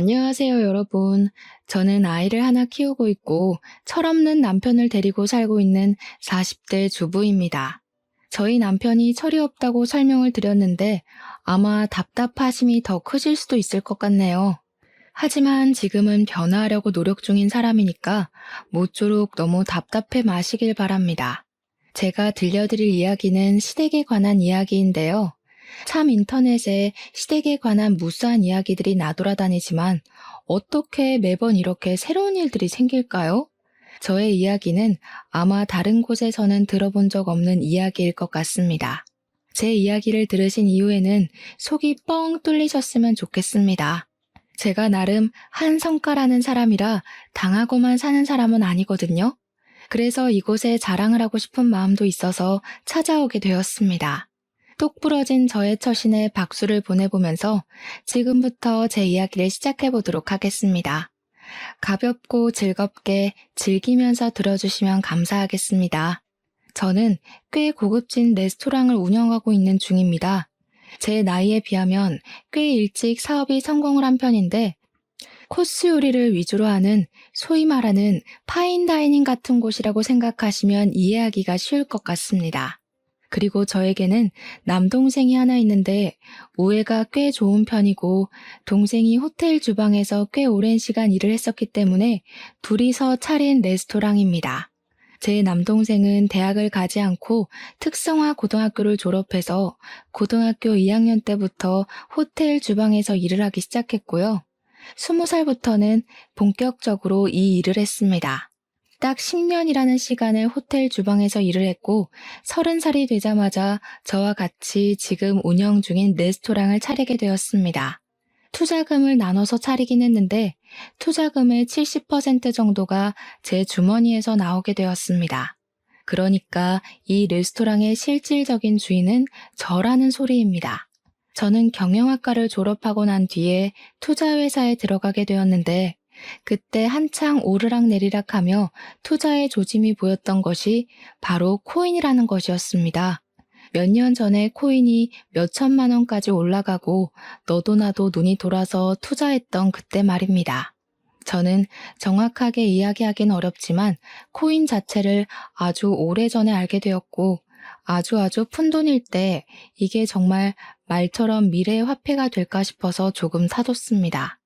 안녕하세요, 여러분. 저는 아이를 하나 키우고 있고 철없는 남편을 데리고 살고 있는 40대 주부입니다. 저희 남편이 철이 없다고 설명을 드렸는데 아마 답답하심이 더 크실 수도 있을 것 같네요. 하지만 지금은 변화하려고 노력 중인 사람이니까 모쪼록 너무 답답해 마시길 바랍니다. 제가 들려드릴 이야기는 시댁에 관한 이야기인데요. 참 인터넷에 시댁에 관한 무수한 이야기들이 나돌아다니지만 어떻게 매번 이렇게 새로운 일들이 생길까요? 저의 이야기는 아마 다른 곳에서는 들어본 적 없는 이야기일 것 같습니다. 제 이야기를 들으신 이후에는 속이 뻥 뚫리셨으면 좋겠습니다. 제가 나름 한성가라는 사람이라 당하고만 사는 사람은 아니거든요. 그래서 이곳에 자랑을 하고 싶은 마음도 있어서 찾아오게 되었습니다. 똑 부러진 저의 처신에 박수를 보내보면서 지금부터 제 이야기를 시작해 보도록 하겠습니다. 가볍고 즐겁게 즐기면서 들어주시면 감사하겠습니다. 저는 꽤 고급진 레스토랑을 운영하고 있는 중입니다. 제 나이에 비하면 꽤 일찍 사업이 성공을 한 편인데 코스 요리를 위주로 하는 소위 말하는 파인다이닝 같은 곳이라고 생각하시면 이해하기가 쉬울 것 같습니다. 그리고 저에게는 남동생이 하나 있는데 우애가 꽤 좋은 편이고 동생이 호텔 주방에서 꽤 오랜 시간 일을 했었기 때문에 둘이서 차린 레스토랑입니다. 제 남동생은 대학을 가지 않고 특성화 고등학교를 졸업해서 고등학교 2학년 때부터 호텔 주방에서 일을 하기 시작했고요. 20살부터는 본격적으로 이 일을 했습니다. 딱 10년이라는 시간을 호텔 주방에서 일을 했고 30살이 되자마자 저와 같이 지금 운영 중인 레스토랑을 차리게 되었습니다. 투자금을 나눠서 차리긴 했는데 투자금의 70% 정도가 제 주머니에서 나오게 되었습니다. 그러니까 이 레스토랑의 실질적인 주인은 저라는 소리입니다. 저는 경영학과를 졸업하고 난 뒤에 투자회사에 들어가게 되었는데 그때 한창 오르락내리락 하며 투자의 조짐이 보였던 것이 바로 코인이라는 것이었습니다. 몇 년 전에 코인이 몇 천만 원까지 올라가고 너도 나도 눈이 돌아서 투자했던 그때 말입니다. 저는 정확하게 이야기하긴 어렵지만 코인 자체를 아주 오래전에 알게 되었고 아주 푼돈일 때 이게 정말 말처럼 미래의 화폐가 될까 싶어서 조금 사뒀습니다.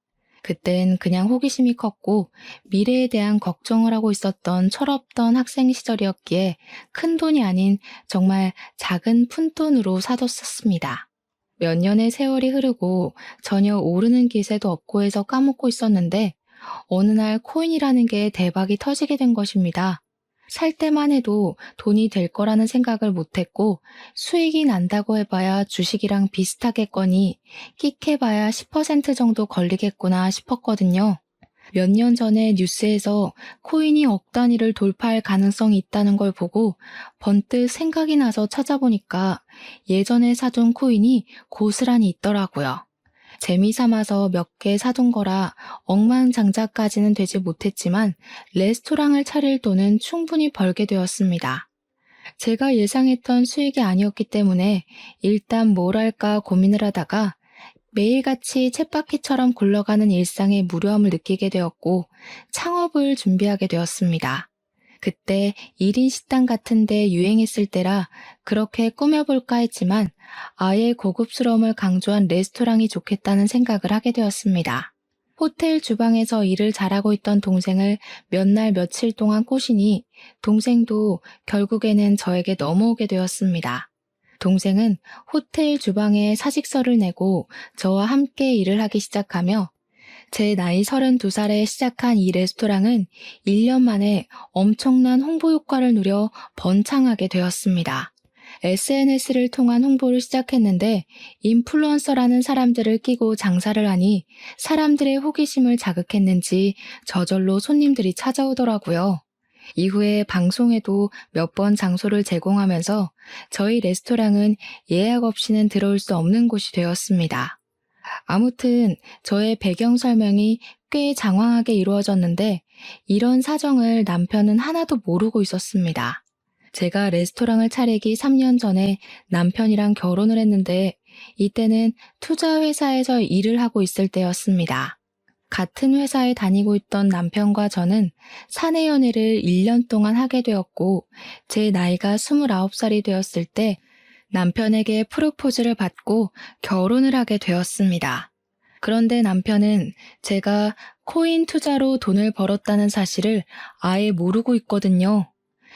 그땐 그냥 호기심이 컸고 미래에 대한 걱정을 하고 있었던 철없던 학생 시절이었기에 큰 돈이 아닌 정말 작은 푼돈으로 사뒀었습니다. 몇 년의 세월이 흐르고 전혀 오르는 기세도 없고 해서 까먹고 있었는데 어느 날 코인이라는 게 대박이 터지게 된 것입니다. 살 때만 해도 돈이 될 거라는 생각을 못했고 수익이 난다고 해봐야 주식이랑 비슷하겠거니 끽해봐야 10% 정도 걸리겠구나 싶었거든요. 몇 년 전에 뉴스에서 코인이 억 단위를 돌파할 가능성이 있다는 걸 보고 번뜩 생각이 나서 찾아보니까 예전에 사둔 코인이 고스란히 있더라고요. 재미삼아서 몇 개 사둔 거라 억만장자까지는 되지 못했지만 레스토랑을 차릴 돈은 충분히 벌게 되었습니다. 제가 예상했던 수익이 아니었기 때문에 일단 뭘 할까 고민을 하다가 매일같이 쳇바퀴처럼 굴러가는 일상의 무료함을 느끼게 되었고 창업을 준비하게 되었습니다. 그때 1인 식당 같은 데 유행했을 때라 그렇게 꾸며볼까 했지만 아예 고급스러움을 강조한 레스토랑이 좋겠다는 생각을 하게 되었습니다. 호텔 주방에서 일을 잘하고 있던 동생을 몇 날 며칠 동안 꼬시니 동생도 결국에는 저에게 넘어오게 되었습니다. 동생은 호텔 주방에 사직서를 내고 저와 함께 일을 하기 시작하며 제 나이 32살에 시작한 이 레스토랑은 1년 만에 엄청난 홍보 효과를 누려 번창하게 되었습니다. SNS를 통한 홍보를 시작했는데 인플루언서라는 사람들을 끼고 장사를 하니 사람들의 호기심을 자극했는지 저절로 손님들이 찾아오더라고요. 이후에 방송에도 몇 번 장소를 제공하면서 저희 레스토랑은 예약 없이는 들어올 수 없는 곳이 되었습니다. 아무튼 저의 배경 설명이 꽤 장황하게 이루어졌는데 이런 사정을 남편은 하나도 모르고 있었습니다. 제가 레스토랑을 차리기 3년 전에 남편이랑 결혼을 했는데 이때는 투자회사에서 일을 하고 있을 때였습니다. 같은 회사에 다니고 있던 남편과 저는 사내 연애를 1년 동안 하게 되었고, 제 나이가 29살이 되었을 때 남편에게 프로포즈를 받고 결혼을 하게 되었습니다. 그런데 남편은 제가 코인 투자로 돈을 벌었다는 사실을 아예 모르고 있거든요.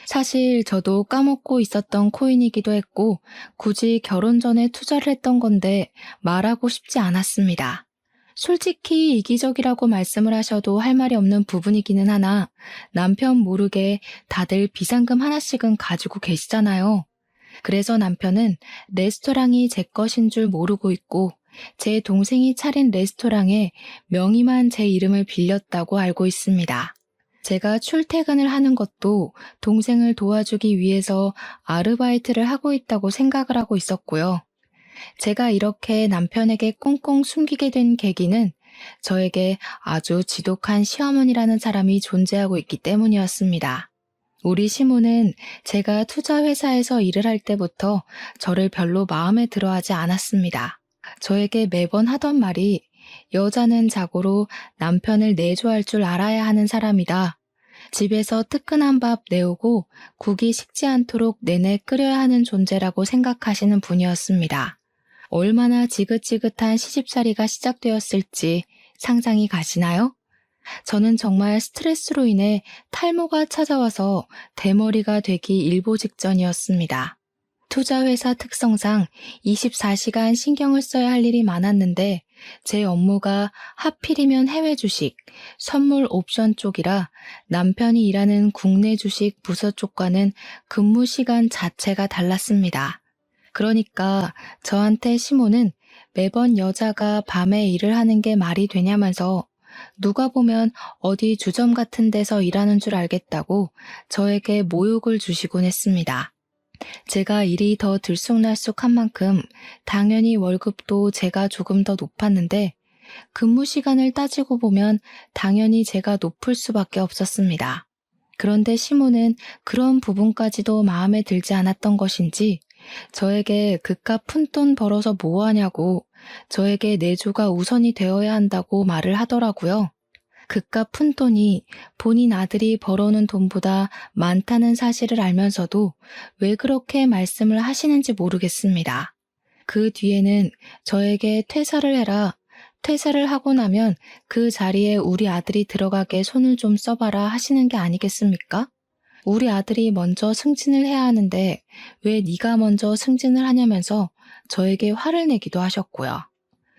사실 저도 까먹고 있었던 코인이기도 했고, 굳이 결혼 전에 투자를 했던 건데 말하고 싶지 않았습니다. 솔직히 이기적이라고 말씀을 하셔도 할 말이 없는 부분이기는 하나, 남편 모르게 다들 비상금 하나씩은 가지고 계시잖아요. 그래서 남편은 레스토랑이 제 것인 줄 모르고 있고, 제 동생이 차린 레스토랑에 명의만 제 이름을 빌렸다고 알고 있습니다. 제가 출퇴근을 하는 것도 동생을 도와주기 위해서 아르바이트를 하고 있다고 생각을 하고 있었고요. 제가 이렇게 남편에게 꽁꽁 숨기게 된 계기는 저에게 아주 지독한 시어머니라는 사람이 존재하고 있기 때문이었습니다. 우리 시모는 제가 투자회사에서 일을 할 때부터 저를 별로 마음에 들어하지 않았습니다. 저에게 매번 하던 말이 여자는 자고로 남편을 내조할 줄 알아야 하는 사람이다. 집에서 뜨끈한 밥 내오고 국이 식지 않도록 내내 끓여야 하는 존재라고 생각하시는 분이었습니다. 얼마나 지긋지긋한 시집살이가 시작되었을지 상상이 가시나요? 저는 정말 스트레스로 인해 탈모가 찾아와서 대머리가 되기 일보 직전이었습니다. 투자회사 특성상 24시간 신경을 써야 할 일이 많았는데 제 업무가 하필이면 해외 주식, 선물 옵션 쪽이라 남편이 일하는 국내 주식 부서 쪽과는 근무 시간 자체가 달랐습니다. 그러니까 저한테 시모는 매번 여자가 밤에 일을 하는 게 말이 되냐면서 누가 보면 어디 주점 같은 데서 일하는 줄 알겠다고 저에게 모욕을 주시곤 했습니다. 제가 일이 더 들쑥날쑥한 만큼 당연히 월급도 제가 조금 더 높았는데 근무 시간을 따지고 보면 당연히 제가 높을 수밖에 없었습니다. 그런데 시모는 그런 부분까지도 마음에 들지 않았던 것인지 저에게 그깟 푼돈 벌어서 뭐 하냐고 저에게 내조가 우선이 되어야 한다고 말을 하더라고요. 그깟 푼돈이 본인 아들이 벌어오는 돈보다 많다는 사실을 알면서도 왜 그렇게 말씀을 하시는지 모르겠습니다. 그 뒤에는 저에게 퇴사를 해라. 퇴사를 하고 나면 그 자리에 우리 아들이 들어가게 손을 좀 써봐라 하시는 게 아니겠습니까? 우리 아들이 먼저 승진을 해야 하는데 왜 네가 먼저 승진을 하냐면서 저에게 화를 내기도 하셨고요.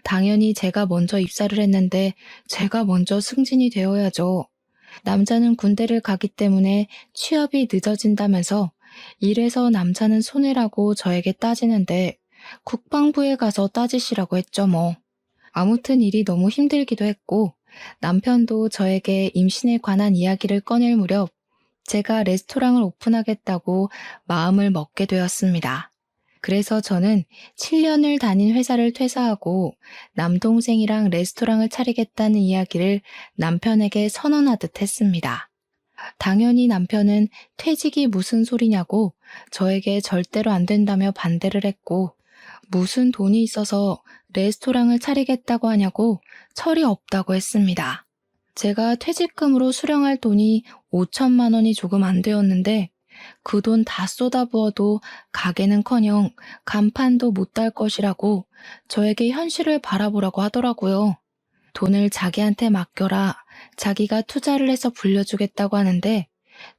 당연히 제가 먼저 입사를 했는데 제가 먼저 승진이 되어야죠. 남자는 군대를 가기 때문에 취업이 늦어진다면서 이래서 남자는 손해라고 저에게 따지는데 국방부에 가서 따지시라고 했죠 뭐. 아무튼 일이 너무 힘들기도 했고 남편도 저에게 임신에 관한 이야기를 꺼낼 무렵 제가 레스토랑을 오픈하겠다고 마음을 먹게 되었습니다. 그래서 저는 7년을 다닌 회사를 퇴사하고 남동생이랑 레스토랑을 차리겠다는 이야기를 남편에게 선언하듯 했습니다. 당연히 남편은 퇴직이 무슨 소리냐고 저에게 절대로 안 된다며 반대를 했고 무슨 돈이 있어서 레스토랑을 차리겠다고 하냐고 철이 없다고 했습니다. 제가 퇴직금으로 수령할 돈이 5천만 원이 조금 안 되었는데 그 돈 다 쏟아부어도 가게는커녕 간판도 못 달 것이라고 저에게 현실을 바라보라고 하더라고요. 돈을 자기한테 맡겨라. 자기가 투자를 해서 불려주겠다고 하는데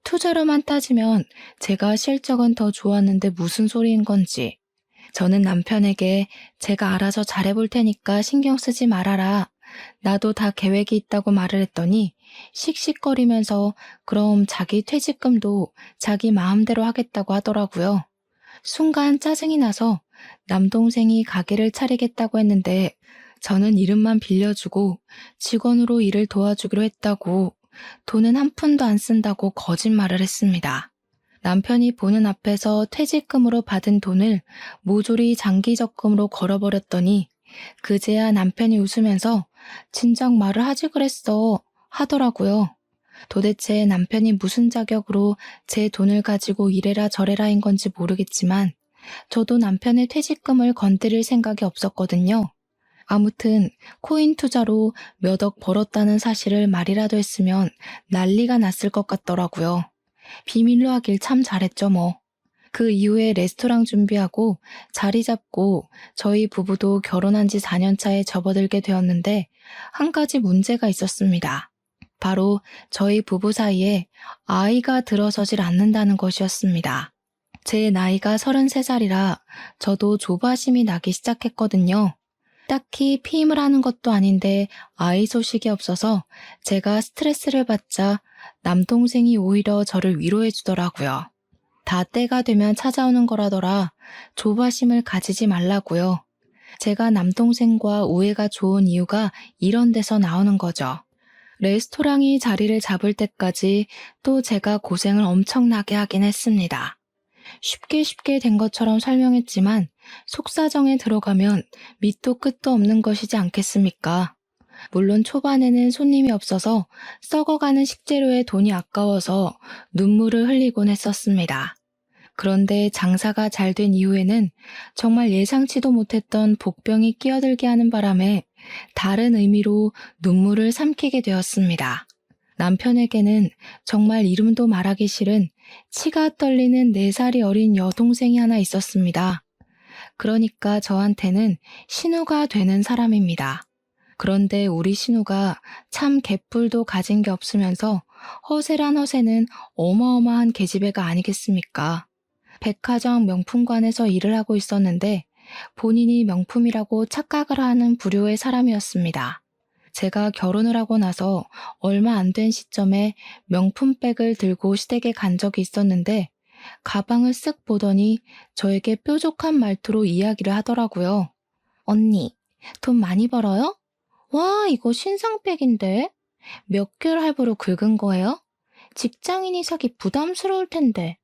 투자로만 따지면 제가 실적은 더 좋았는데 무슨 소리인 건지. 저는 남편에게 제가 알아서 잘해볼 테니까 신경 쓰지 말아라. 나도 다 계획이 있다고 말을 했더니 씩씩거리면서 그럼 자기 퇴직금도 자기 마음대로 하겠다고 하더라고요. 순간 짜증이 나서 남동생이 가게를 차리겠다고 했는데 저는 이름만 빌려주고 직원으로 일을 도와주기로 했다고 돈은 한 푼도 안 쓴다고 거짓말을 했습니다. 남편이 보는 앞에서 퇴직금으로 받은 돈을 모조리 장기적금으로 걸어버렸더니 그제야 남편이 웃으면서 진작 말을 하지 그랬어 하더라고요. 도대체 남편이 무슨 자격으로 제 돈을 가지고 이래라 저래라인 건지 모르겠지만 저도 남편의 퇴직금을 건드릴 생각이 없었거든요. 아무튼 코인 투자로 몇 억 벌었다는 사실을 말이라도 했으면 난리가 났을 것 같더라고요. 비밀로 하길 참 잘했죠 뭐. 그 이후에 레스토랑 준비하고 자리 잡고 저희 부부도 결혼한 지 4년 차에 접어들게 되었는데 한 가지 문제가 있었습니다. 바로 저희 부부 사이에 아이가 들어서질 않는다는 것이었습니다. 제 나이가 33살이라 저도 조바심이 나기 시작했거든요. 딱히 피임을 하는 것도 아닌데 아이 소식이 없어서 제가 스트레스를 받자 남동생이 오히려 저를 위로해 주더라고요. 다 때가 되면 찾아오는 거라더라. 조바심을 가지지 말라고요. 제가 남동생과 우애가 좋은 이유가 이런 데서 나오는 거죠. 레스토랑이 자리를 잡을 때까지 또 제가 고생을 엄청나게 하긴 했습니다. 쉽게 된 것처럼 설명했지만 속사정에 들어가면 밑도 끝도 없는 것이지 않겠습니까? 물론 초반에는 손님이 없어서 썩어가는 식재료에 돈이 아까워서 눈물을 흘리곤 했었습니다. 그런데 장사가 잘 된 이후에는 정말 예상치도 못했던 복병이 끼어들게 하는 바람에 다른 의미로 눈물을 삼키게 되었습니다. 남편에게는 정말 이름도 말하기 싫은 치가 떨리는 4살이 어린 여동생이 하나 있었습니다. 그러니까 저한테는 신우가 되는 사람입니다. 그런데 우리 신우가 참 개뿔도 가진 게 없으면서 허세란 허세는 어마어마한 계집애가 아니겠습니까? 백화점 명품관에서 일을 하고 있었는데 본인이 명품이라고 착각을 하는 부류의 사람이었습니다. 제가 결혼을 하고 나서 얼마 안 된 시점에 명품백을 들고 시댁에 간 적이 있었는데 가방을 쓱 보더니 저에게 뾰족한 말투로 이야기를 하더라고요. 언니, 돈 많이 벌어요? 와, 이거 신상백인데? 몇 개월 할부로 긁은 거예요? 직장인이 사기 부담스러울 텐데.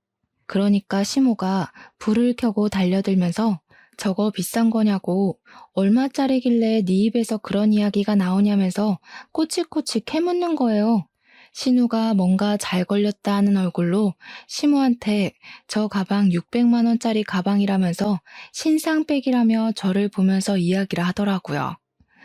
그러니까 시모가 불을 켜고 달려들면서 저거 비싼 거냐고 얼마짜리길래 네 입에서 그런 이야기가 나오냐면서 꼬치꼬치 캐묻는 거예요. 신우가 뭔가 잘 걸렸다 하는 얼굴로 시모한테 저 가방 600만 원짜리 가방이라면서 신상백이라며 저를 보면서 이야기를 하더라고요.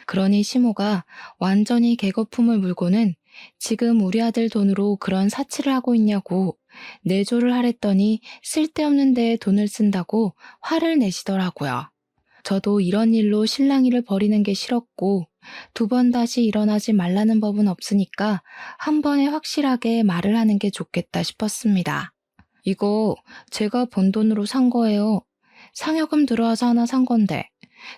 그러니 시모가 완전히 개거품을 물고는 지금 우리 아들 돈으로 그런 사치를 하고 있냐고 내조를 하랬더니 쓸데없는 데에 돈을 쓴다고 화를 내시더라고요. 저도 이런 일로 실랑이를 벌이는 게 싫었고 2번 다시 일어나지 말라는 법은 없으니까 한 번에 확실하게 말을 하는 게 좋겠다 싶었습니다. 이거 제가 번 돈으로 산 거예요. 상여금 들어와서 하나 산 건데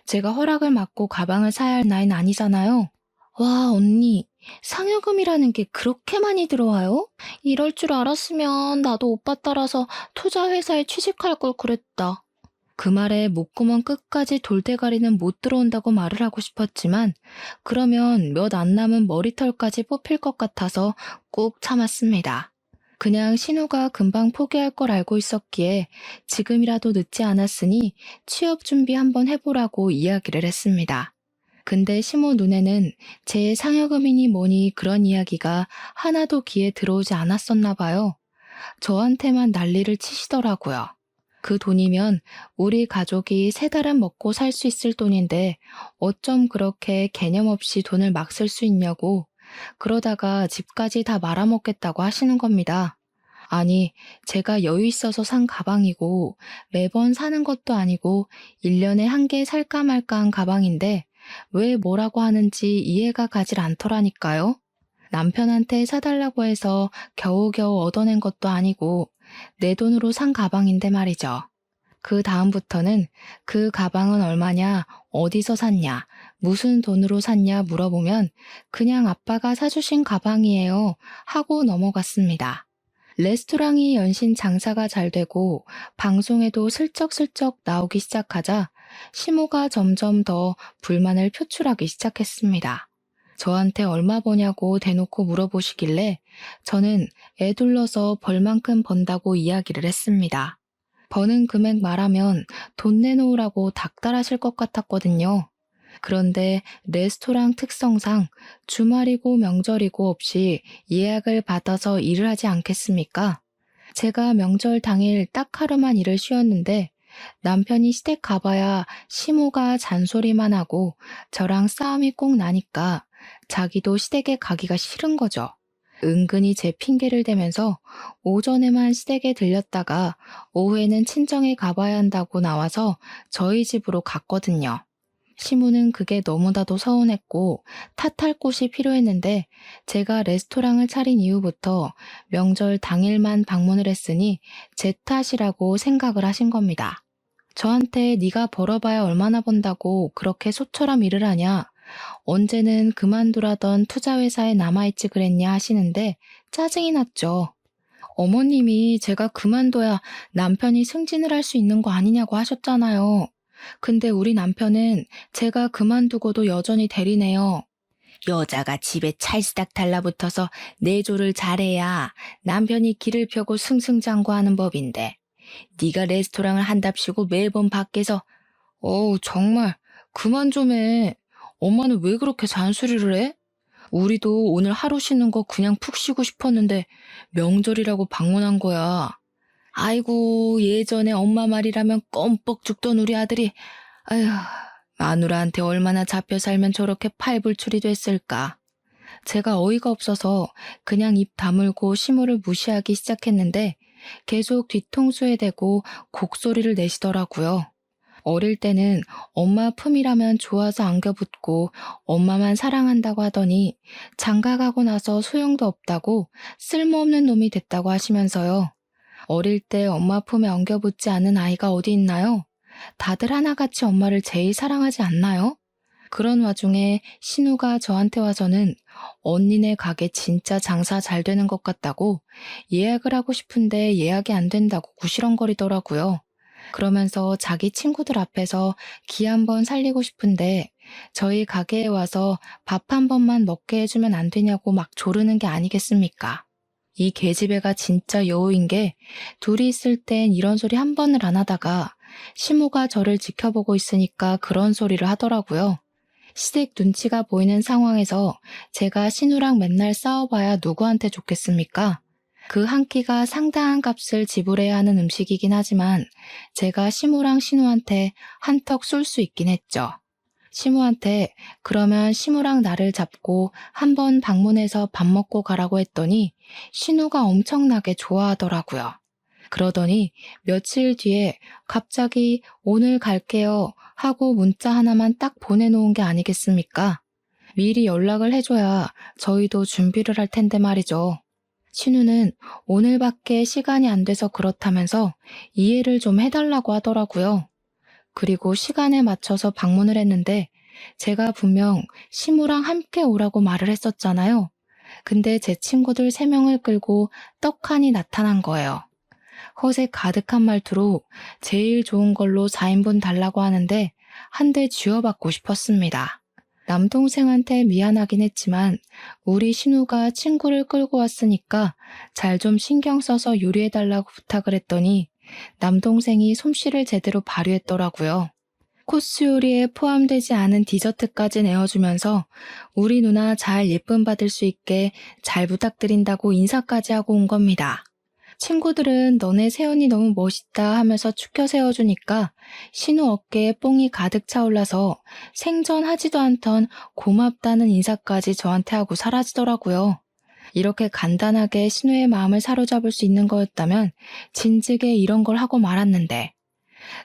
제가 허락을 받고 가방을 사야 할 나이는 아니잖아요. 와, 언니, 상여금이라는 게 그렇게 많이 들어와요? 이럴 줄 알았으면 나도 오빠 따라서 투자회사에 취직할 걸 그랬다. 그 말에 목구멍 끝까지 돌대가리는 못 들어온다고 말을 하고 싶었지만 그러면 몇 안 남은 머리털까지 뽑힐 것 같아서 꾹 참았습니다. 그냥 신우가 금방 포기할 걸 알고 있었기에 지금이라도 늦지 않았으니 취업 준비 한번 해보라고 이야기를 했습니다. 근데 시모 눈에는 제 상여금이니 뭐니 그런 이야기가 하나도 귀에 들어오지 않았었나 봐요. 저한테만 난리를 치시더라고요. 그 돈이면 우리 가족이 3달은 먹고 살 수 있을 돈인데 어쩜 그렇게 개념 없이 돈을 막 쓸 수 있냐고 그러다가 집까지 다 말아먹겠다고 하시는 겁니다. 아니, 제가 여유 있어서 산 가방이고 매번 사는 것도 아니고 1년에 1개 살까 말까 한 가방인데 왜 뭐라고 하는지 이해가 가질 않더라니까요. 남편한테 사달라고 해서 겨우겨우 얻어낸 것도 아니고 내 돈으로 산 가방인데 말이죠. 그 다음부터는 그 가방은 얼마냐, 어디서 샀냐, 무슨 돈으로 샀냐 물어보면 그냥 아빠가 사주신 가방이에요 하고 넘어갔습니다. 레스토랑이 연신 장사가 잘 되고 방송에도 슬쩍슬쩍 나오기 시작하자 시모가 점점 더 불만을 표출하기 시작했습니다. 저한테 얼마 버냐고 대놓고 물어보시길래 저는 애 둘러서 벌만큼 번다고 이야기를 했습니다. 버는 금액 말하면 돈 내놓으라고 닥달하실 것 같았거든요. 그런데 레스토랑 특성상 주말이고 명절이고 없이 예약을 받아서 일을 하지 않겠습니까? 제가 명절 당일 딱 하루만 일을 쉬었는데 남편이 시댁 가봐야 시모가 잔소리만 하고 저랑 싸움이 꼭 나니까 자기도 시댁에 가기가 싫은 거죠. 은근히 제 핑계를 대면서 오전에만 시댁에 들렸다가 오후에는 친정에 가봐야 한다고 나와서 저희 집으로 갔거든요. 시무는 그게 너무나도 서운했고 탓할 곳이 필요했는데 제가 레스토랑을 차린 이후부터 명절 당일만 방문을 했으니 제 탓이라고 생각을 하신 겁니다. 저한테 네가 벌어봐야 얼마나 번다고 그렇게 소처럼 일을 하냐, 언제는 그만두라던 투자회사에 남아있지 그랬냐 하시는데 짜증이 났죠. 어머님이 제가 그만둬야 남편이 승진을 할 수 있는 거 아니냐고 하셨잖아요. 근데 우리 남편은 제가 그만두고도 여전히 대리네요. 여자가 집에 찰싹 달라붙어서 내조를 잘해야 남편이 길을 펴고 승승장구하는 법인데 네가 레스토랑을 한답시고 매번 밖에서 어우 정말 그만 좀 해. 엄마는 왜 그렇게 잔소리를 해? 우리도 오늘 하루 쉬는 거 그냥 푹 쉬고 싶었는데 명절이라고 방문한 거야. 아이고 예전에 엄마 말이라면 껌뻑 죽던 우리 아들이 아휴 마누라한테 얼마나 잡혀 살면 저렇게 팔불출이 됐을까. 제가 어이가 없어서 그냥 입 다물고 시무를 무시하기 시작했는데 계속 뒤통수에 대고 곡소리를 내시더라고요. 어릴 때는 엄마 품이라면 좋아서 안겨붙고 엄마만 사랑한다고 하더니 장가가고 나서 소용도 없다고 쓸모없는 놈이 됐다고 하시면서요. 어릴 때 엄마 품에 엉겨붙지 않은 아이가 어디 있나요? 다들 하나같이 엄마를 제일 사랑하지 않나요? 그런 와중에 신우가 저한테 와서는 언니네 가게 진짜 장사 잘 되는 것 같다고 예약을 하고 싶은데 예약이 안 된다고 구시렁거리더라고요. 그러면서 자기 친구들 앞에서 기 한번 살리고 싶은데 저희 가게에 와서 밥 한 번만 먹게 해주면 안 되냐고 막 조르는 게 아니겠습니까? 이 계집애가 진짜 여우인 게 둘이 있을 땐 이런 소리 한 번을 안 하다가 시모가 저를 지켜보고 있으니까 그런 소리를 하더라고요. 시댁 눈치가 보이는 상황에서 제가 신우랑 맨날 싸워봐야 누구한테 좋겠습니까? 그 한 끼가 상당한 값을 지불해야 하는 음식이긴 하지만 제가 시모랑 신우한테 한턱 쏠 수 있긴 했죠. 시무한테 그러면 시무랑 나를 잡고 한번 방문해서 밥 먹고 가라고 했더니 신우가 엄청나게 좋아하더라고요. 그러더니 며칠 뒤에 갑자기 오늘 갈게요 하고 문자 하나만 딱 보내놓은 게 아니겠습니까? 미리 연락을 해줘야 저희도 준비를 할 텐데 말이죠. 신우는 오늘밖에 시간이 안 돼서 그렇다면서 이해를 좀 해달라고 하더라고요. 그리고 시간에 맞춰서 방문을 했는데 제가 분명 시무랑 함께 오라고 말을 했었잖아요. 근데 제 친구들 3명을 끌고 떡하니 나타난 거예요. 허세 가득한 말투로 제일 좋은 걸로 4인분 달라고 하는데 한 대 쥐어받고 싶었습니다. 남동생한테 미안하긴 했지만 우리 신우가 친구를 끌고 왔으니까 잘 좀 신경 써서 요리해달라고 부탁을 했더니 남동생이 솜씨를 제대로 발휘했더라고요. 코스 요리에 포함되지 않은 디저트까지 내어주면서 우리 누나 잘 예쁨 받을 수 있게 잘 부탁드린다고 인사까지 하고 온 겁니다. 친구들은 너네 세연이 너무 멋있다 하면서 축켜 세워주니까 신우 어깨에 뽕이 가득 차올라서 생전하지도 않던 고맙다는 인사까지 저한테 하고 사라지더라고요. 이렇게 간단하게 신우의 마음을 사로잡을 수 있는 거였다면 진즉에 이런 걸 하고 말았는데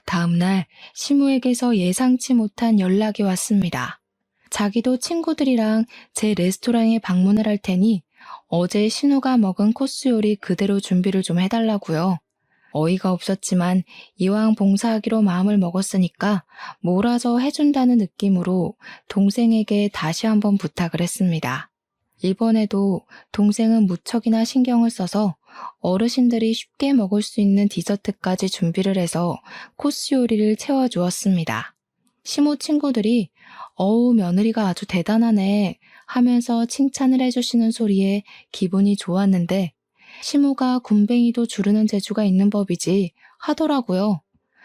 다음날 시무에게서 예상치 못한 연락이 왔습니다. 자기도 친구들이랑 제 레스토랑에 방문을 할 테니 어제 신우가 먹은 코스 요리 그대로 준비를 좀 해달라고요. 어이가 없었지만 이왕 봉사하기로 마음을 먹었으니까 몰아서 해준다는 느낌으로 동생에게 다시 한번 부탁을 했습니다. 이번에도 동생은 무척이나 신경을 써서 어르신들이 쉽게 먹을 수 있는 디저트까지 준비를 해서 코스 요리를 채워주었습니다. 시모 친구들이 어우 며느리가 아주 대단하네 하면서 칭찬을 해주시는 소리에 기분이 좋았는데 시모가 굼벵이도 주르는 재주가 있는 법이지 하더라고요.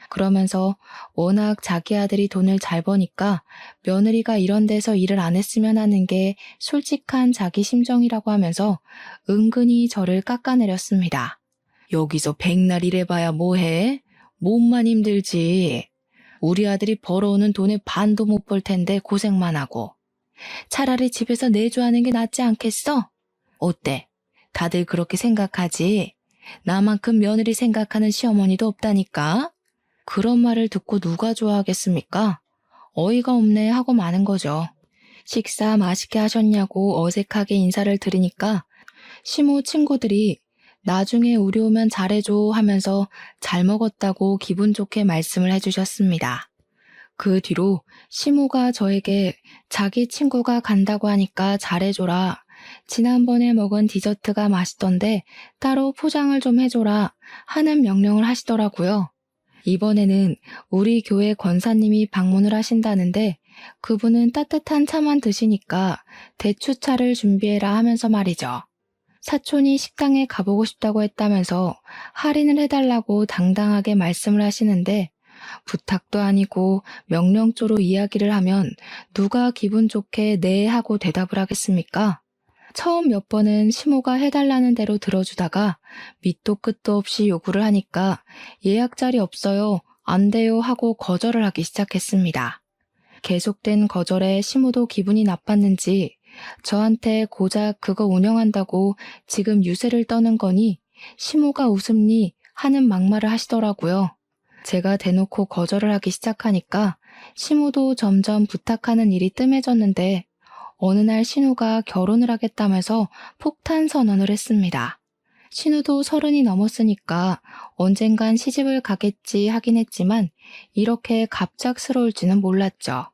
그러면서 워낙 자기 아들이 돈을 잘 버니까 며느리가 이런 데서 일을 안 했으면 하는 게 솔직한 자기 심정이라고 하면서 은근히 저를 깎아내렸습니다. 여기서 백날 일해봐야 뭐해? 몸만 힘들지. 우리 아들이 벌어오는 돈의 반도 못 벌 텐데 고생만 하고. 차라리 집에서 내조하는 게 낫지 않겠어? 어때? 다들 그렇게 생각하지? 나만큼 며느리 생각하는 시어머니도 없다니까? 그런 말을 듣고 누가 좋아하겠습니까? 어이가 없네 하고 마는 거죠. 식사 맛있게 하셨냐고 어색하게 인사를 드리니까 시모 친구들이 나중에 우리 오면 잘해줘 하면서 잘 먹었다고 기분 좋게 말씀을 해주셨습니다. 그 뒤로 시모가 저에게 자기 친구가 간다고 하니까 잘해줘라. 지난번에 먹은 디저트가 맛있던데 따로 포장을 좀 해줘라 하는 명령을 하시더라고요. 이번에는 우리 교회 권사님이 방문을 하신다는데 그분은 따뜻한 차만 드시니까 대추차를 준비해라 하면서 말이죠. 사촌이 식당에 가보고 싶다고 했다면서 할인을 해달라고 당당하게 말씀을 하시는데 부탁도 아니고 명령조로 이야기를 하면 누가 기분 좋게 네 하고 대답을 하겠습니까? 처음 몇 번은 시모가 해달라는 대로 들어주다가 밑도 끝도 없이 요구를 하니까 예약 자리 없어요, 안 돼요 하고 거절을 하기 시작했습니다. 계속된 거절에 시모도 기분이 나빴는지 저한테 고작 그거 운영한다고 지금 유세를 떠는 거니 시모가 웃음니 하는 막말을 하시더라고요. 제가 대놓고 거절을 하기 시작하니까 시모도 점점 부탁하는 일이 뜸해졌는데 어느 날 신우가 결혼을 하겠다면서 폭탄 선언을 했습니다. 신우도 30이 넘었으니까 언젠간 시집을 가겠지 하긴 했지만 이렇게 갑작스러울지는 몰랐죠.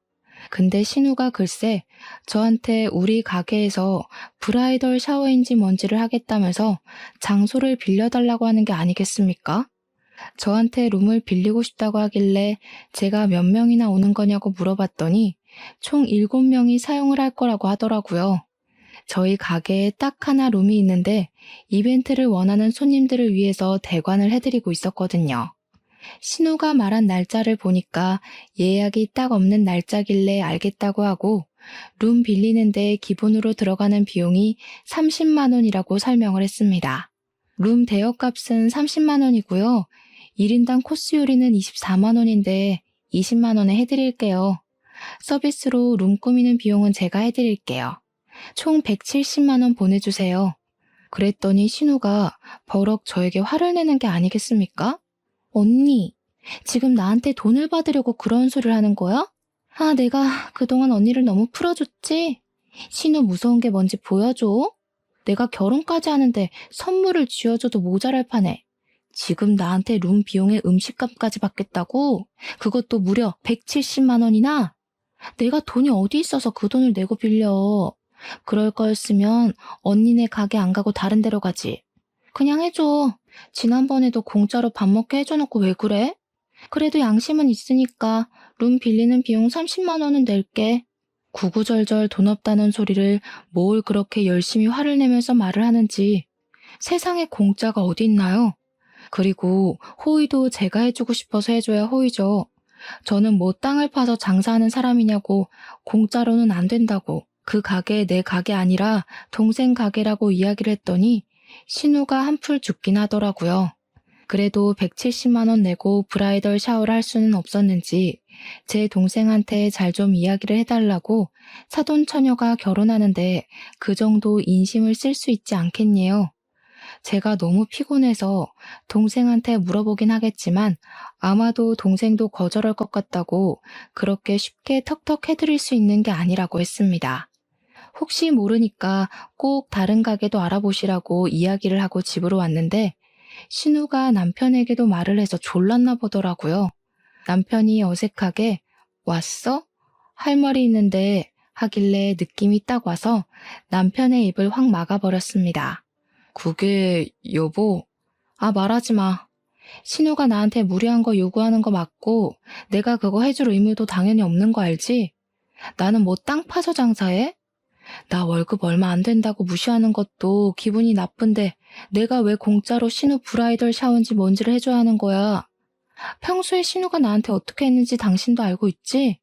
근데 신우가 글쎄 저한테 우리 가게에서 브라이덜 샤워인지 뭔지를 하겠다면서 장소를 빌려달라고 하는 게 아니겠습니까? 저한테 룸을 빌리고 싶다고 하길래 제가 몇 명이나 오는 거냐고 물어봤더니 총 7명이 사용을 할 거라고 하더라고요. 저희 가게에 딱 하나 룸이 있는데 이벤트를 원하는 손님들을 위해서 대관을 해드리고 있었거든요. 신우가 말한 날짜를 보니까 예약이 딱 없는 날짜길래 알겠다고 하고 룸 빌리는데 기본으로 들어가는 비용이 30만 원이라고 설명을 했습니다. 룸 대여값은 30만 원이고요. 1인당 코스 요리는 24만 원인데 20만 원에 해드릴게요. 서비스로 룸 꾸미는 비용은 제가 해드릴게요. 총 170만 원 보내주세요. 그랬더니 신우가 버럭 저에게 화를 내는 게 아니겠습니까? 언니, 지금 나한테 돈을 받으려고 그런 소리를 하는 거야? 아, 내가 그동안 언니를 너무 풀어줬지? 신우 무서운 게 뭔지 보여줘? 내가 결혼까지 하는데 선물을 쥐어줘도 모자랄 판에 지금 나한테 룸 비용에 음식값까지 받겠다고? 그것도 무려 170만 원이나? 내가 돈이 어디 있어서 그 돈을 내고 빌려. 그럴 거였으면 언니네 가게 안 가고 다른 데로 가지. 그냥 해줘. 지난번에도 공짜로 밥 먹게 해줘놓고 왜 그래? 그래도 양심은 있으니까 룸 빌리는 비용 30만 원은 낼게. 구구절절 돈 없다는 소리를 뭘 그렇게 열심히 화를 내면서 말을 하는지 세상에 공짜가 어디 있나요? 그리고 호의도 제가 해주고 싶어서 해줘야 호의죠. 저는 뭐 땅을 파서 장사하는 사람이냐고 공짜로는 안 된다고 그 가게 내 가게 아니라 동생 가게라고 이야기를 했더니 신우가 한풀 죽긴 하더라고요. 그래도 170만 원 내고 브라이덜 샤워를 할 수는 없었는지 제 동생한테 잘 좀 이야기를 해달라고 사돈 처녀가 결혼하는데 그 정도 인심을 쓸 수 있지 않겠니요? 제가 너무 피곤해서 동생한테 물어보긴 하겠지만 아마도 동생도 거절할 것 같다고 그렇게 쉽게 턱턱 해드릴 수 있는 게 아니라고 했습니다. 혹시 모르니까 꼭 다른 가게도 알아보시라고 이야기를 하고 집으로 왔는데 신우가 남편에게도 말을 해서 졸랐나 보더라고요. 남편이 어색하게 왔어? 할 말이 있는데 하길래 느낌이 딱 와서 남편의 입을 확 막아버렸습니다. 그게 여보? 아, 말하지 마. 신우가 나한테 무리한 거 요구하는 거 맞고 내가 그거 해줄 의무도 당연히 없는 거 알지? 나는 뭐 땅 파서 장사해? 나 월급 얼마 안 된다고 무시하는 것도 기분이 나쁜데 내가 왜 공짜로 신우 브라이덜 샤워인지 뭔지를 해줘야 하는 거야. 평소에 신우가 나한테 어떻게 했는지 당신도 알고 있지?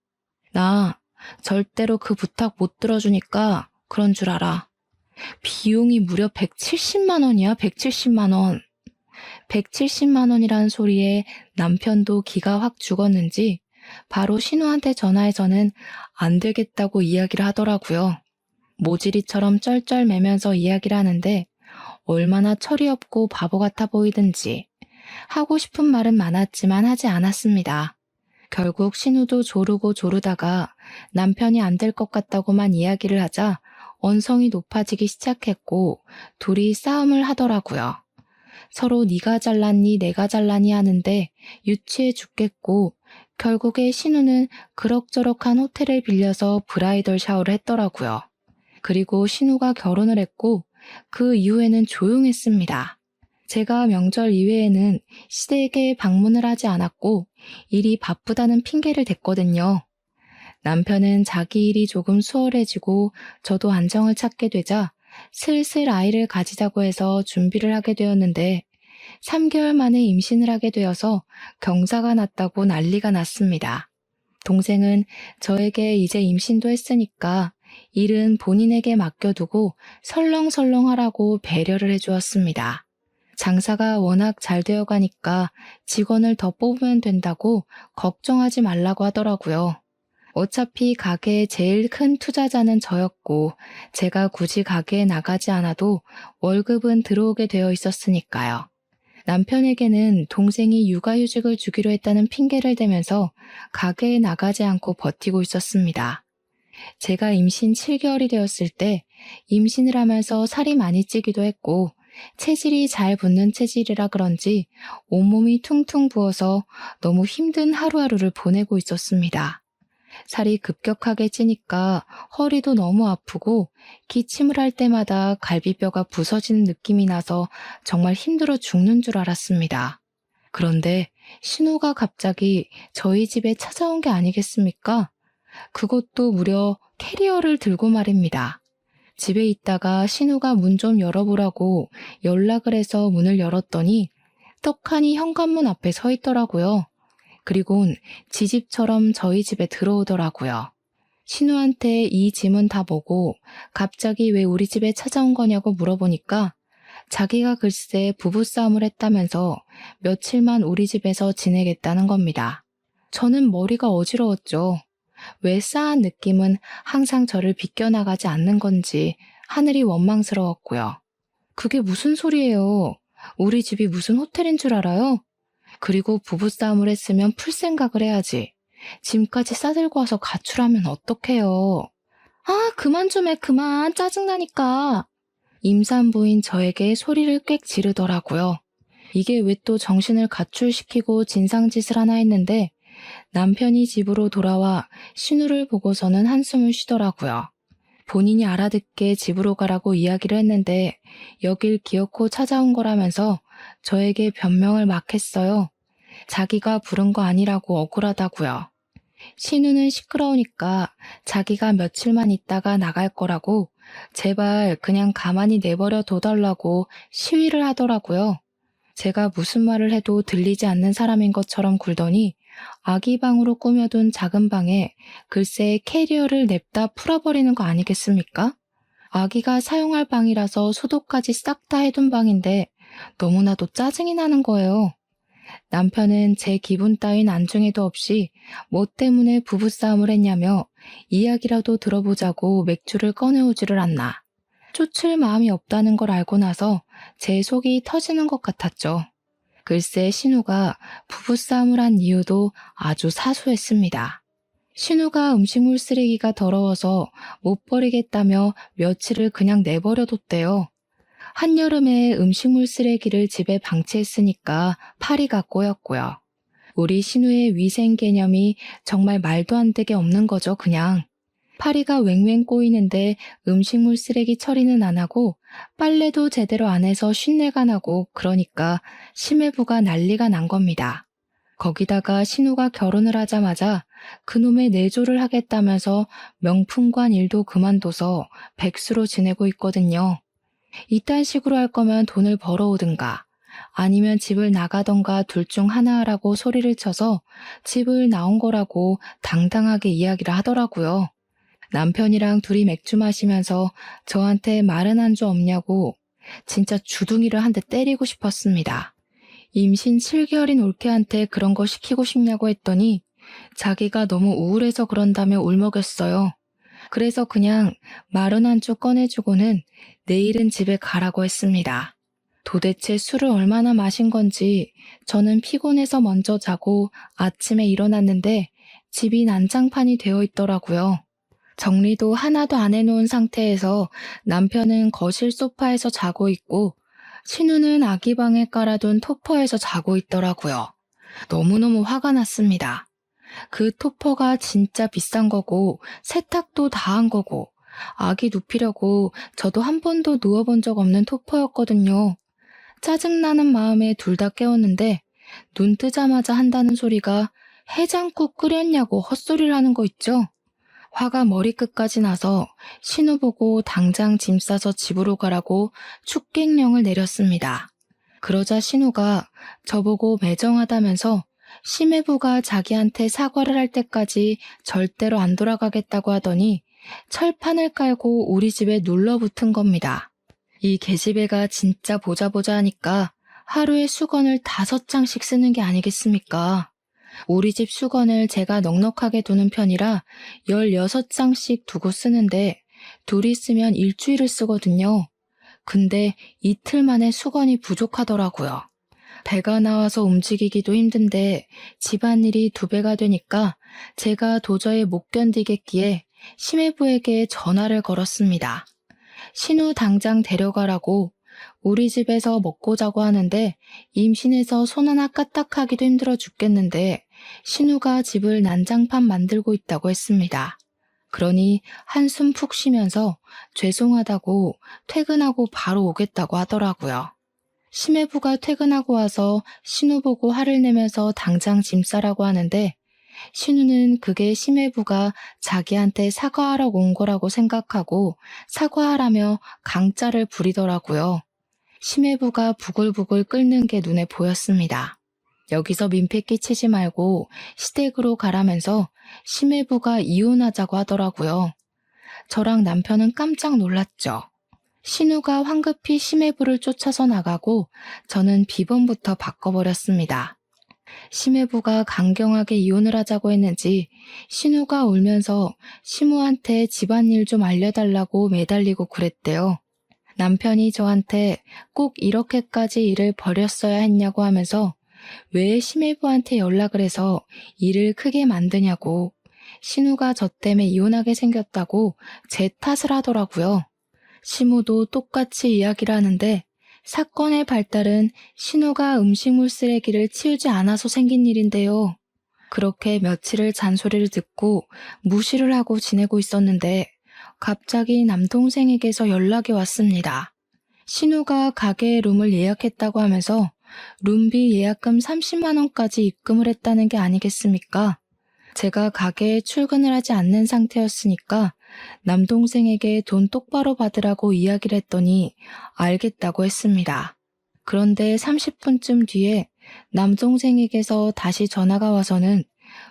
나 절대로 그 부탁 못 들어주니까 그런 줄 알아. 비용이 무려 170만 원이야, 170만 원. 170만 원이란 소리에 남편도 기가 확 죽었는지 바로 신우한테 전화해서는 안 되겠다고 이야기를 하더라고요. 모질이처럼 쩔쩔매면서 이야기를 하는데 얼마나 철이 없고 바보 같아 보이든지 하고 싶은 말은 많았지만 하지 않았습니다. 결국 신우도 조르고 조르다가 남편이 안 될 것 같다고만 이야기를 하자 언성이 높아지기 시작했고 둘이 싸움을 하더라고요. 서로 네가 잘났니 내가 잘났니 하는데 유치해 죽겠고 결국에 신우는 그럭저럭한 호텔을 빌려서 브라이덜 샤워를 했더라고요. 그리고 신우가 결혼을 했고 그 이후에는 조용했습니다. 제가 명절 이외에는 시댁에 방문을 하지 않았고 일이 바쁘다는 핑계를 댔거든요. 남편은 자기 일이 조금 수월해지고 저도 안정을 찾게 되자 슬슬 아이를 가지자고 해서 준비를 하게 되었는데 3개월 만에 임신을 하게 되어서 경사가 났다고 난리가 났습니다. 동생은 저에게 이제 임신도 했으니까 일은 본인에게 맡겨두고 설렁설렁 하라고 배려를 해주었습니다. 장사가 워낙 잘 되어 가니까 직원을 더 뽑으면 된다고 걱정하지 말라고 하더라고요. 어차피 가게의 제일 큰 투자자는 저였고 제가 굳이 가게에 나가지 않아도 월급은 들어오게 되어 있었으니까요. 남편에게는 동생이 육아휴직을 주기로 했다는 핑계를 대면서 가게에 나가지 않고 버티고 있었습니다. 제가 임신 7개월이 되었을 때 임신을 하면서 살이 많이 찌기도 했고 체질이 잘 붙는 체질이라 그런지 온몸이 퉁퉁 부어서 너무 힘든 하루하루를 보내고 있었습니다. 살이 급격하게 찌니까 허리도 너무 아프고 기침을 할 때마다 갈비뼈가 부서지는 느낌이 나서 정말 힘들어 죽는 줄 알았습니다. 그런데 신우가 갑자기 저희 집에 찾아온 게 아니겠습니까? 그것도 무려 캐리어를 들고 말입니다. 집에 있다가 신우가 문 좀 열어보라고 연락을 해서 문을 열었더니 떡하니 현관문 앞에 서 있더라고요. 그리곤 지집처럼 저희 집에 들어오더라고요. 신우한테 이 짐은 다 뭐고 갑자기 왜 우리 집에 찾아온 거냐고 물어보니까 자기가 글쎄 부부싸움을 했다면서 며칠만 우리 집에서 지내겠다는 겁니다. 저는 머리가 어지러웠죠. 왜 싸한 느낌은 항상 저를 비껴나가지 않는 건지 하늘이 원망스러웠고요. 그게 무슨 소리예요? 우리 집이 무슨 호텔인 줄 알아요? 그리고 부부싸움을 했으면 풀 생각을 해야지. 짐까지 싸들고 와서 가출하면 어떡해요. 아, 그만 좀 해, 그만. 짜증나니까. 임산부인 저에게 소리를 꽥 지르더라고요. 이게 왜 또 정신을 가출시키고 진상짓을 하나 했는데 남편이 집으로 돌아와 신우를 보고서는 한숨을 쉬더라고요. 본인이 알아듣게 집으로 가라고 이야기를 했는데 여길 기어코 찾아온 거라면서 저에게 변명을 막 했어요. 자기가 부른 거 아니라고 억울하다고요. 신우는 시끄러우니까 자기가 며칠만 있다가 나갈 거라고 제발 그냥 가만히 내버려 둬달라고 시위를 하더라고요. 제가 무슨 말을 해도 들리지 않는 사람인 것처럼 굴더니 아기 방으로 꾸며둔 작은 방에 글쎄 캐리어를 냅다 풀어버리는 거 아니겠습니까? 아기가 사용할 방이라서 소독까지 싹 다 해둔 방인데 너무나도 짜증이 나는 거예요. 남편은 제 기분 따윈 안중에도 없이 뭐 때문에 부부싸움을 했냐며 이야기라도 들어보자고 맥주를 꺼내오지를 않나. 쫓을 마음이 없다는 걸 알고 나서 제 속이 터지는 것 같았죠. 글쎄 신우가 부부싸움을 한 이유도 아주 사소했습니다. 신우가 음식물 쓰레기가 더러워서 못 버리겠다며 며칠을 그냥 내버려뒀대요. 한여름에 음식물 쓰레기를 집에 방치했으니까 파리가 꼬였고요. 우리 신우의 위생 개념이 정말 말도 안 되게 없는 거죠, 그냥. 파리가 웽웽 꼬이는데 음식물 쓰레기 처리는 안 하고 빨래도 제대로 안 해서 쉰내가 나고 그러니까 심해부가 난리가 난 겁니다. 거기다가 신우가 결혼을 하자마자 그놈의 내조를 하겠다면서 명품관 일도 그만둬서 백수로 지내고 있거든요. 이딴 식으로 할 거면 돈을 벌어오든가 아니면 집을 나가던가 둘 중 하나 하라고 소리를 쳐서 집을 나온 거라고 당당하게 이야기를 하더라고요. 남편이랑 둘이 맥주 마시면서 저한테 마른 안주 없냐고 진짜 주둥이를 한 대 때리고 싶었습니다. 임신 7개월인 올케한테 그런 거 시키고 싶냐고 했더니 자기가 너무 우울해서 그런다며 울먹였어요. 그래서 그냥 마른 안주 꺼내주고는 내일은 집에 가라고 했습니다. 도대체 술을 얼마나 마신 건지 저는 피곤해서 먼저 자고 아침에 일어났는데 집이 난장판이 되어 있더라고요. 정리도 하나도 안 해놓은 상태에서 남편은 거실 소파에서 자고 있고 신우는 아기 방에 깔아둔 토퍼에서 자고 있더라고요. 너무너무 화가 났습니다. 그 토퍼가 진짜 비싼 거고 세탁도 다 한 거고 아기 눕히려고 저도 한 번도 누워본 적 없는 토퍼였거든요. 짜증나는 마음에 둘 다 깨웠는데 눈 뜨자마자 한다는 소리가 해장국 끓였냐고 헛소리를 하는 거 있죠? 화가 머리끝까지 나서 신우 보고 당장 짐 싸서 집으로 가라고 축객령을 내렸습니다. 그러자 신우가 저보고 매정하다면서 심해부가 자기한테 사과를 할 때까지 절대로 안 돌아가겠다고 하더니 철판을 깔고 우리 집에 눌러붙은 겁니다. 이 계집애가 진짜 보자 하니까 하루에 수건을 5장씩 쓰는 게 아니겠습니까? 우리 집 수건을 제가 넉넉하게 두는 편이라 16장씩 두고 쓰는데 둘이 쓰면 일주일을 쓰거든요. 근데 이틀 만에 수건이 부족하더라고요. 배가 나와서 움직이기도 힘든데 집안일이 2배가 되니까 제가 도저히 못 견디겠기에 심해부에게 전화를 걸었습니다. 신우 당장 데려가라고. 우리 집에서 먹고 자고 하는데 임신해서 손 하나 까딱하기도 힘들어 죽겠는데 신우가 집을 난장판 만들고 있다고 했습니다. 그러니 한숨 푹 쉬면서 죄송하다고 퇴근하고 바로 오겠다고 하더라고요. 심해부가 퇴근하고 와서 신우 보고 화를 내면서 당장 짐 싸라고 하는데 신우는 그게 심해부가 자기한테 사과하라고 온 거라고 생각하고 사과하라며 강짜를 부리더라고요. 심해부가 부글부글 끓는 게 눈에 보였습니다. 여기서 민폐 끼치지 말고 시댁으로 가라면서 심해부가 이혼하자고 하더라고요. 저랑 남편은 깜짝 놀랐죠. 신우가 황급히 심해부를 쫓아서 나가고 저는 비번부터 바꿔버렸습니다. 심해부가 강경하게 이혼을 하자고 했는지 신우가 울면서 시무한테 집안일 좀 알려달라고 매달리고 그랬대요. 남편이 저한테 꼭 이렇게까지 일을 벌였어야 했냐고 하면서 왜 심해부한테 연락을 해서 일을 크게 만드냐고 신우가 저 때문에 이혼하게 생겼다고 제 탓을 하더라고요. 시무도 똑같이 이야기를 하는데 사건의 발달은 신우가 음식물 쓰레기를 치우지 않아서 생긴 일인데요. 그렇게 며칠을 잔소리를 듣고 무시를 하고 지내고 있었는데 갑자기 남동생에게서 연락이 왔습니다. 신우가 가게에 룸을 예약했다고 하면서 룸비 예약금 30만 원까지 입금을 했다는 게 아니겠습니까? 제가 가게에 출근을 하지 않는 상태였으니까 남동생에게 돈 똑바로 받으라고 이야기를 했더니 알겠다고 했습니다. 그런데 30분쯤 뒤에 남동생에게서 다시 전화가 와서는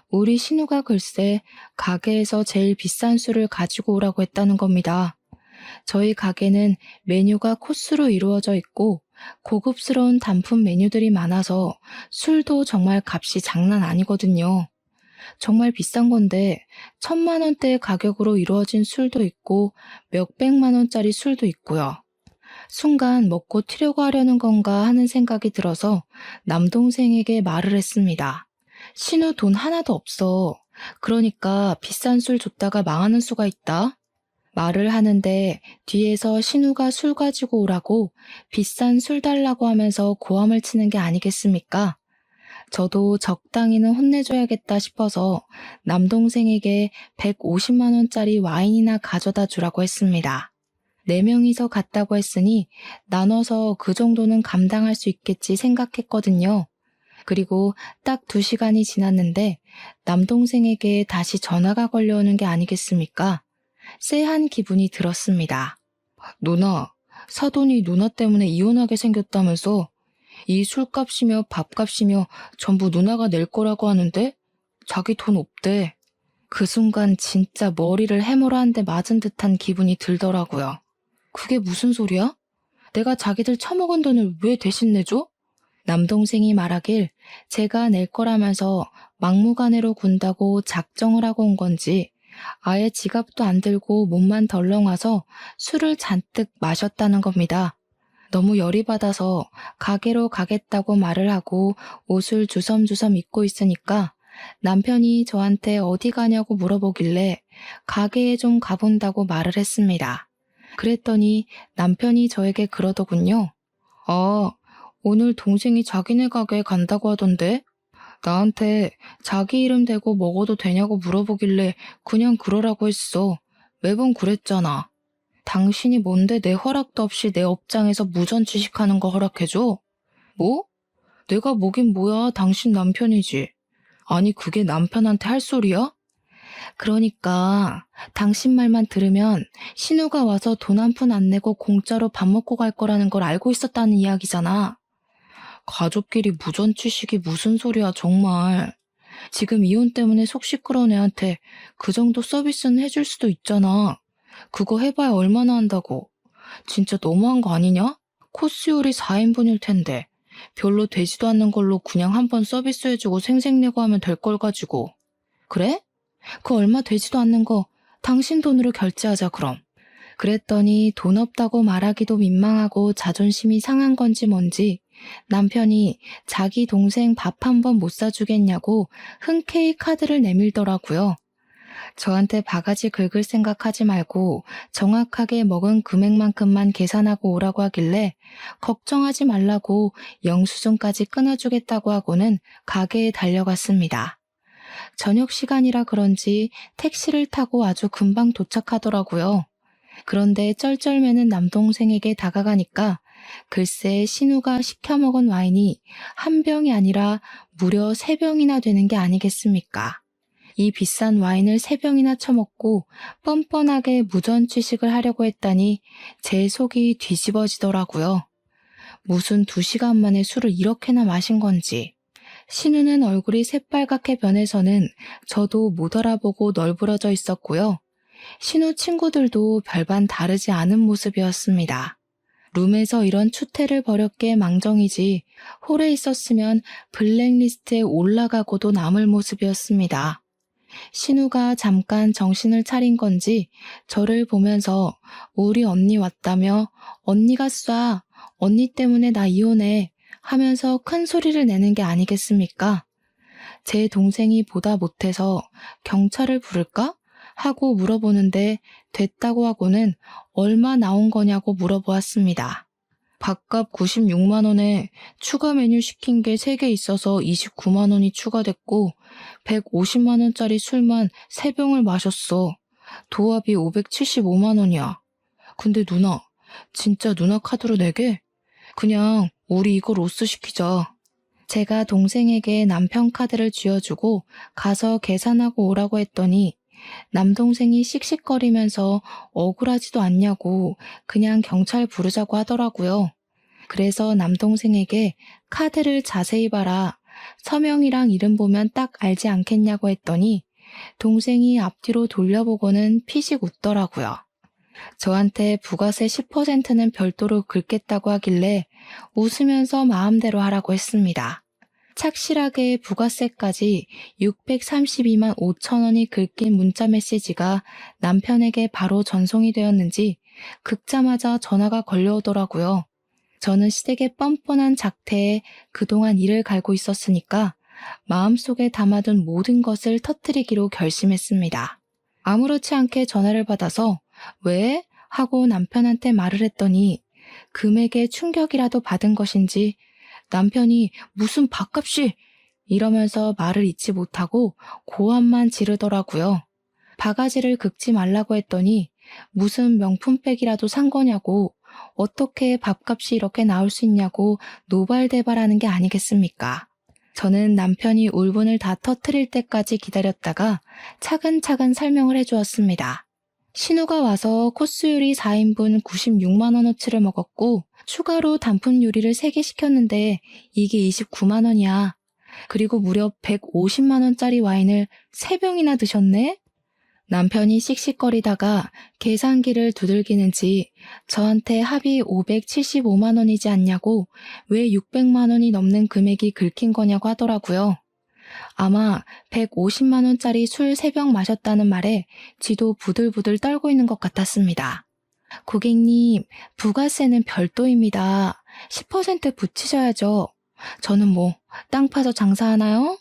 우리 신우가 글쎄 가게에서 제일 비싼 술을 가지고 오라고 했다는 겁니다. 저희 가게는 메뉴가 코스로 이루어져 있고 고급스러운 단품 메뉴들이 많아서 술도 정말 값이 장난 아니거든요. 정말 비싼 건데 1,000만 원대 가격으로 이루어진 술도 있고 몇백만 원짜리 술도 있고요. 순간 먹고 튀려고 하려는 건가 하는 생각이 들어서 남동생에게 말을 했습니다. 신우 돈 하나도 없어. 그러니까 비싼 술 줬다가 망하는 수가 있다. 말을 하는데 뒤에서 신우가 술 가지고 오라고 비싼 술 달라고 하면서 고함을 치는 게 아니겠습니까? 저도 적당히는 혼내줘야겠다 싶어서 남동생에게 150만 원짜리 와인이나 가져다 주라고 했습니다. 4명이서 갔다고 했으니 나눠서 그 정도는 감당할 수 있겠지 생각했거든요. 그리고 딱 2시간이 지났는데 남동생에게 다시 전화가 걸려오는 게 아니겠습니까? 쎄한 기분이 들었습니다. 누나, 사돈이 누나 때문에 이혼하게 생겼다면서 이 술값이며 밥값이며 전부 누나가 낼 거라고 하는데 자기 돈 없대. 그 순간 진짜 머리를 해머라 한 대 맞은 듯한 기분이 들더라고요. 그게 무슨 소리야? 내가 자기들 처먹은 돈을 왜 대신 내줘? 남동생이 말하길 제가 낼 거라면서 막무가내로 군다고 작정을 하고 온 건지 아예 지갑도 안 들고 몸만 덜렁 와서 술을 잔뜩 마셨다는 겁니다. 너무 열이 받아서 가게로 가겠다고 말을 하고 옷을 주섬주섬 입고 있으니까 남편이 저한테 어디 가냐고 물어보길래 가게에 좀 가본다고 말을 했습니다. 그랬더니 남편이 저에게 그러더군요. 아, 오늘 동생이 자기네 가게에 간다고 하던데? 나한테 자기 이름 대고 먹어도 되냐고 물어보길래 그냥 그러라고 했어. 매번 그랬잖아. 당신이 뭔데 내 허락도 없이 내 업장에서 무전 취식하는 거 허락해줘? 뭐? 내가 뭐긴 뭐야, 당신 남편이지. 아니, 그게 남편한테 할 소리야? 그러니까 당신 말만 들으면 신우가 와서 돈 한 푼 안 내고 공짜로 밥 먹고 갈 거라는 걸 알고 있었다는 이야기잖아. 가족끼리 무전 취식이 무슨 소리야, 정말. 지금 이혼 때문에 속 시끄러운 애한테 그 정도 서비스는 해줄 수도 있잖아. 그거 해봐야 얼마나 한다고. 진짜 너무한 거 아니냐? 코스 요리 4인분일 텐데 별로 되지도 않는 걸로 그냥 한번 서비스 해주고 생색내고 하면 될 걸 가지고. 그래? 그 얼마 되지도 않는 거 당신 돈으로 결제하자 그럼. 그랬더니 돈 없다고 말하기도 민망하고 자존심이 상한 건지 뭔지 남편이 자기 동생 밥 한 번 못 사주겠냐고 흔쾌히 카드를 내밀더라고요. 저한테 바가지 긁을 생각하지 말고 정확하게 먹은 금액만큼만 계산하고 오라고 하길래 걱정하지 말라고 영수증까지 끊어주겠다고 하고는 가게에 달려갔습니다. 저녁 시간이라 그런지 택시를 타고 아주 금방 도착하더라고요. 그런데 쩔쩔매는 남동생에게 다가가니까 글쎄 신우가 시켜 먹은 와인이 한 병이 아니라 무려 3병이나 되는 게 아니겠습니까? 이 비싼 와인을 3병이나 처먹고 뻔뻔하게 무전 취식을 하려고 했다니 제 속이 뒤집어지더라고요. 무슨 2시간 만에 술을 이렇게나 마신 건지. 신우는 얼굴이 새빨갛게 변해서는 저도 못 알아보고 널브러져 있었고요. 신우 친구들도 별반 다르지 않은 모습이었습니다. 룸에서 이런 추태를 벌였기에 망정이지 홀에 있었으면 블랙리스트에 올라가고도 남을 모습이었습니다. 신우가 잠깐 정신을 차린 건지 저를 보면서 우리 언니 왔다며 언니가 쏴, 언니 때문에 나 이혼해 하면서 큰 소리를 내는 게 아니겠습니까? 제 동생이 보다 못해서 경찰을 부를까? 하고 물어보는데 됐다고 하고는 얼마 나온 거냐고 물어보았습니다. 밥값 96만 원에 추가 메뉴 시킨 게 3개 있어서 29만 원이 추가됐고 150만 원짜리 술만 3병을 마셨어. 도합이 575만 원이야. 근데 누나, 진짜 누나 카드로 내게? 그냥 우리 이거 로스 시키자. 제가 동생에게 남편 카드를 쥐어주고 가서 계산하고 오라고 했더니 남동생이 씩씩거리면서 억울하지도 않냐고 그냥 경찰 부르자고 하더라고요. 그래서 남동생에게 카드를 자세히 봐라. 서명이랑 이름 보면 딱 알지 않겠냐고 했더니 동생이 앞뒤로 돌려보고는 피식 웃더라고요. 저한테 부가세 10%는 별도로 긁겠다고 하길래 웃으면서 마음대로 하라고 했습니다. 착실하게 부가세까지 632만 5천 원이 긁힌 문자 메시지가 남편에게 바로 전송이 되었는지 긁자마자 전화가 걸려오더라고요. 저는 시댁의 뻔뻔한 작태에 그동안 이를 갈고 있었으니까 마음속에 담아둔 모든 것을 터뜨리기로 결심했습니다. 아무렇지 않게 전화를 받아서 왜? 하고 남편한테 말을 했더니 금액에 충격이라도 받은 것인지 남편이 무슨 밥값이 이러면서 말을 잇지 못하고 고함만 지르더라고요. 바가지를 긁지 말라고 했더니 무슨 명품백이라도 산 거냐고 어떻게 밥값이 이렇게 나올 수 있냐고 노발대발하는 게 아니겠습니까? 저는 남편이 울분을 다 터뜨릴 때까지 기다렸다가 차근차근 설명을 해주었습니다. 신우가 와서 코스 요리 4인분 96만 원어치를 먹었고 추가로 단품 요리를 3개 시켰는데 이게 29만 원이야. 그리고 무려 150만 원짜리 와인을 3병이나 드셨네? 남편이 씩씩거리다가 계산기를 두들기는지 저한테 합이 575만 원이지 않냐고 왜 600만 원이 넘는 금액이 긁힌 거냐고 하더라고요. 아마 150만 원짜리 술 3병 마셨다는 말에 지도 부들부들 떨고 있는 것 같았습니다. 고객님, 부가세는 별도입니다. 10% 붙이셔야죠. 저는 뭐 땅 파서 장사하나요?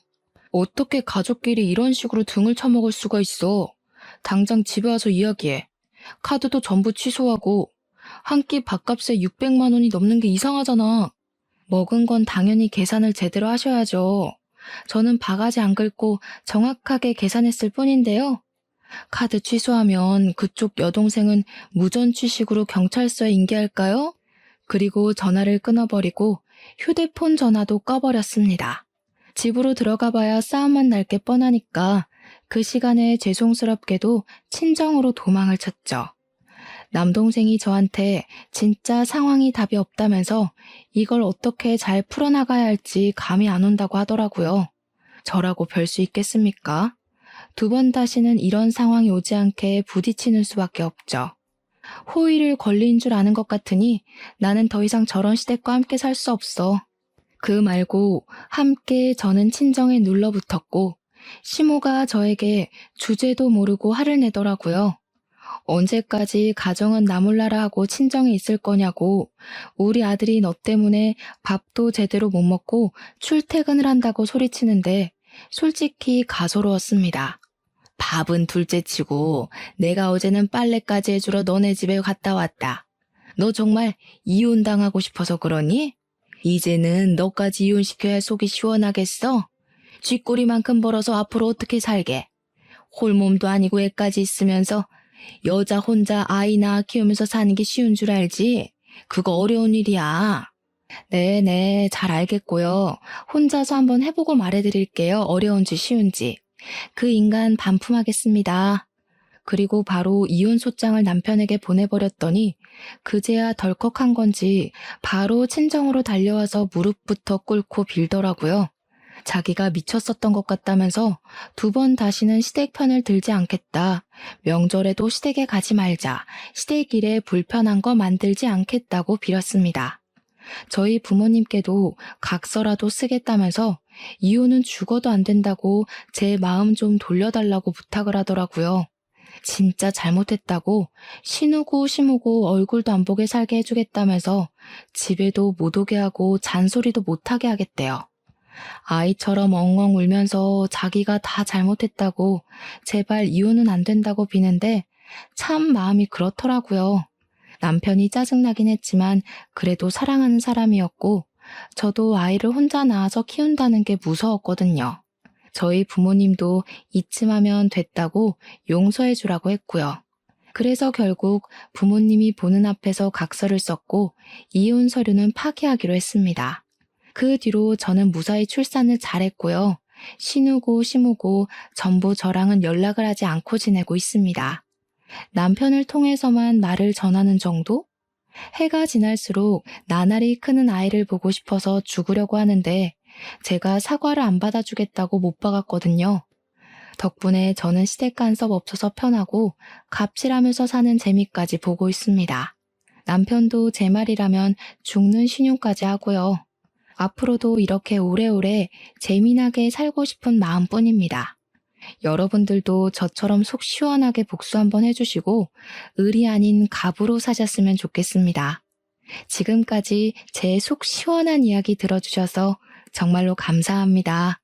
어떻게 가족끼리 이런 식으로 등을 쳐먹을 수가 있어? 당장 집에 와서 이야기해. 카드도 전부 취소하고 한 끼 밥값에 600만 원이 넘는 게 이상하잖아. 먹은 건 당연히 계산을 제대로 하셔야죠. 저는 바가지 안 긁고 정확하게 계산했을 뿐인데요. 카드 취소하면 그쪽 여동생은 무전 취식으로 경찰서에 인계할까요? 그리고 전화를 끊어버리고 휴대폰 전화도 꺼버렸습니다. 집으로 들어가 봐야 싸움만 날 게 뻔하니까 그 시간에 죄송스럽게도 친정으로 도망을 쳤죠. 남동생이 저한테 진짜 상황이 답이 없다면서 이걸 어떻게 잘 풀어나가야 할지 감이 안 온다고 하더라고요. 저라고 별 수 있겠습니까? 2번 다시는 이런 상황이 오지 않게 부딪히는 수밖에 없죠. 호의를 권리인 줄 아는 것 같으니 나는 더 이상 저런 시댁과 함께 살 수 없어. 그 말고 함께 저는 친정에 눌러붙었고 시모가 저에게 주제도 모르고 화를 내더라고요. 언제까지 가정은 나 몰라라 하고 친정에 있을 거냐고, 우리 아들이 너 때문에 밥도 제대로 못 먹고 출퇴근을 한다고 소리치는데 솔직히 가소로웠습니다. 밥은 둘째치고 내가 어제는 빨래까지 해주러 너네 집에 갔다 왔다. 너 정말 이혼당하고 싶어서 그러니? 이제는 너까지 이혼시켜야 할 속이 시원하겠어? 쥐꼬리만큼 벌어서 앞으로 어떻게 살게? 홀몸도 아니고 애까지 있으면서 여자 혼자 아이 낳아 키우면서 사는 게 쉬운 줄 알지? 그거 어려운 일이야. 네네, 잘 알겠고요. 혼자서 한번 해보고 말해드릴게요. 어려운지 쉬운지. 그 인간 반품하겠습니다. 그리고 바로 이혼 소장을 남편에게 보내버렸더니 그제야 덜컥한 건지 바로 친정으로 달려와서 무릎부터 꿇고 빌더라고요. 자기가 미쳤었던 것 같다면서 2번 다시는 시댁 편을 들지 않겠다. 명절에도 시댁에 가지 말자. 시댁 일에 불편한 거 만들지 않겠다고 빌었습니다. 저희 부모님께도 각서라도 쓰겠다면서 이혼은 죽어도 안 된다고 제 마음 좀 돌려달라고 부탁을 하더라고요. 진짜 잘못했다고 신우고 심우고 얼굴도 안 보게 살게 해주겠다면서 집에도 못 오게 하고 잔소리도 못하게 하겠대요. 아이처럼 엉엉 울면서 자기가 다 잘못했다고 제발 이혼은 안 된다고 비는데 참 마음이 그렇더라고요. 남편이 짜증나긴 했지만 그래도 사랑하는 사람이었고 저도 아이를 혼자 낳아서 키운다는 게 무서웠거든요. 저희 부모님도 이쯤 하면 됐다고 용서해 주라고 했고요. 그래서 결국 부모님이 보는 앞에서 각서를 썼고 이혼 서류는 파기하기로 했습니다. 그 뒤로 저는 무사히 출산을 잘했고요. 신우고 시무고 전부 저랑은 연락을 하지 않고 지내고 있습니다. 남편을 통해서만 말을 전하는 정도? 해가 지날수록 나날이 크는 아이를 보고 싶어서 죽으려고 하는데 제가 사과를 안 받아주겠다고 못 박았거든요. 덕분에 저는 시댁 간섭 없어서 편하고 갑질하면서 사는 재미까지 보고 있습니다. 남편도 제 말이라면 죽는 신용까지 하고요. 앞으로도 이렇게 오래오래 재미나게 살고 싶은 마음뿐입니다. 여러분들도 저처럼 속 시원하게 복수 한번 해주시고 을이 아닌 갑으로 사셨으면 좋겠습니다. 지금까지 제 속 시원한 이야기 들어주셔서 정말로 감사합니다.